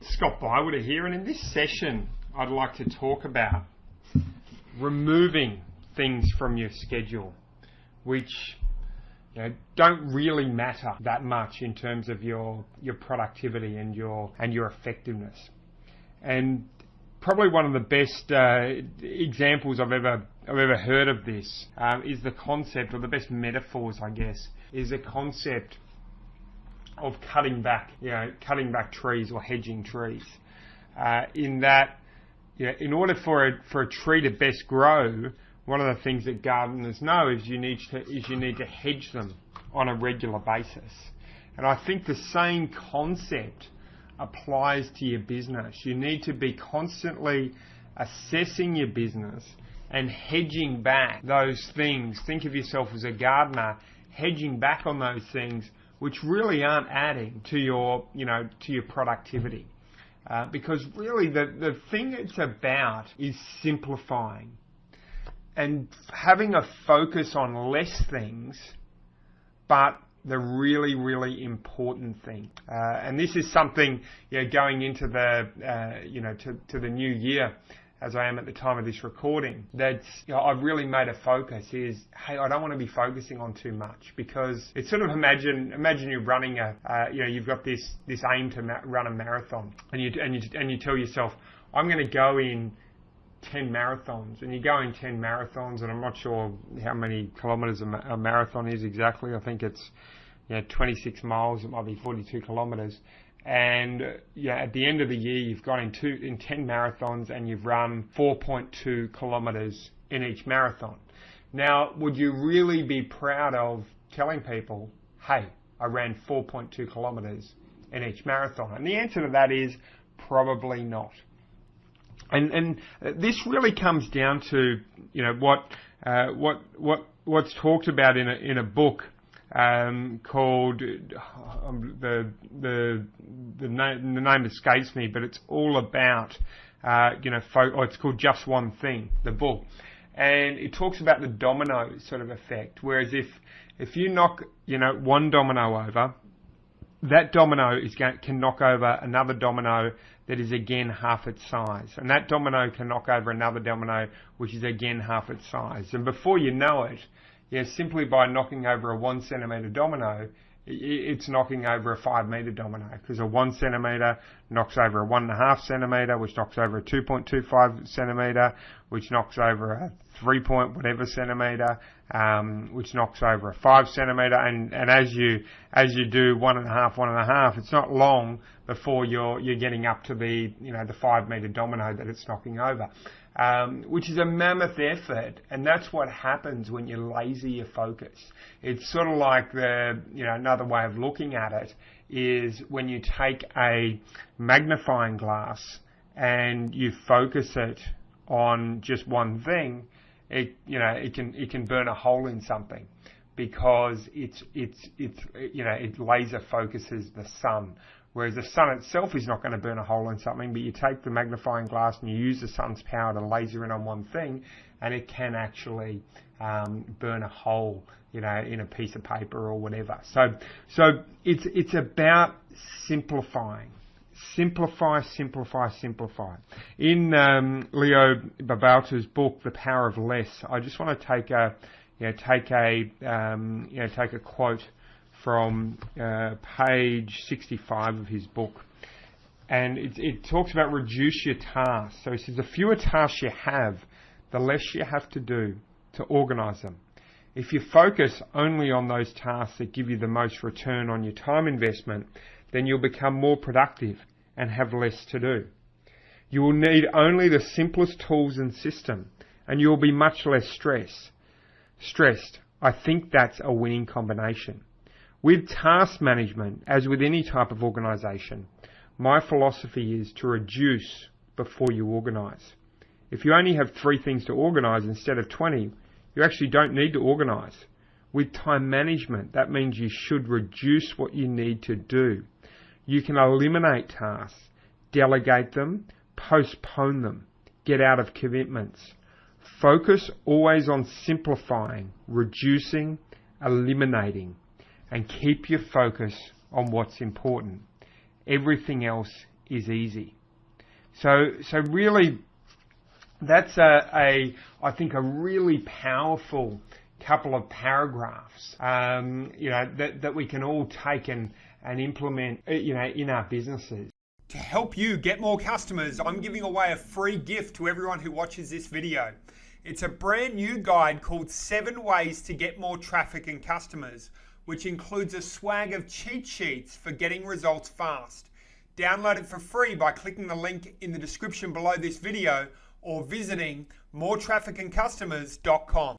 Scott Bywater here, and in this session I'd like to talk about removing things from your schedule which don't really matter that much in terms of your productivity and your effectiveness. And probably one of the best examples I've ever heard of this is the concept, or the best metaphors, I guess, is the concept of cutting back trees or hedging trees. In that, in order for a tree to best grow, one of the things that gardeners know is you need to hedge them on a regular basis. And I think the same concept applies to your business. You need to be constantly assessing your business and hedging back those things. Think of yourself as a gardener, hedging back on those things which really aren't adding to your productivity. Because really the thing it's about is simplifying and having a focus on less things, but the really, really important thing. And this is something, going into the, to the new year, as I am at the time of this recording, that's, I've really made a focus is, hey, I don't want to be focusing on too much, because it's sort of imagine you're running you've got this aim to run a marathon, and you tell yourself, I'm going to go in 10 marathons, and you go in 10 marathons, and I'm not sure how many kilometres a marathon is exactly. I think it's 26 miles. It might be 42 kilometres. And at the end of the year, you've gone in 10 marathons, and you've run 4.2 kilometres in each marathon. Now, would you really be proud of telling people, hey, I ran 4.2 kilometres in each marathon? And the answer to that is probably not. And this really comes down to what's talked about in a book called the name escapes me, but it's all about it's called Just One Thing, the book, and it talks about the domino sort of effect. Whereas if you knock one domino over, that domino can knock over another domino that is again half its size, and that domino can knock over another domino which is again half its size. And before you know it, simply by knocking over a 1 centimetre domino, it's knocking over a 5 metre domino, because a 1 centimetre knocks over a 1.5 centimetre, which knocks over a 2.25 centimetre, which knocks over a 3 point whatever centimetre, which knocks over a 5 centimetre, and as you do 1.5, it's not long before you're getting up to the 5 metre domino that it's knocking over. Which is a mammoth effort, and that's what happens when you laser your focus. It's sort of like another way of looking at it is when you take a magnifying glass and you focus it on just one thing, it can burn a hole in something, because it laser focuses the sun. Whereas the sun itself is not going to burn a hole in something, but you take the magnifying glass and you use the sun's power to laser in on one thing, and it can actually burn a hole, in a piece of paper or whatever. So it's about simplifying. Simplify. In Leo Bywater's book, The Power of Less, I just want to take a quote from page 65 of his book, and it talks about reduce your tasks. So he says, the fewer tasks you have, the less you have to do to organise them. If you focus only on those tasks that give you the most return on your time investment, then you'll become more productive and have less to do. You will need only the simplest tools and system, and you'll be much less stressed. I think that's a winning combination. With task management, as with any type of organisation, my philosophy is to reduce before you organise. If you only have 3 things to organise instead of 20, you actually don't need to organise. With time management, that means you should reduce what you need to do. You can eliminate tasks, delegate them, postpone them, get out of commitments. Focus always on simplifying, reducing, eliminating, and keep your focus on what's important. Everything else is easy. So really, that's I think a really powerful couple of paragraphs, that we can all take and implement, in our businesses. To help you get more customers, I'm giving away a free gift to everyone who watches this video. It's a brand new guide called 7 Ways to Get More Traffic and Customers, which includes a swag of cheat sheets for getting results fast. Download it for free by clicking the link in the description below this video or visiting moretrafficandcustomers.com.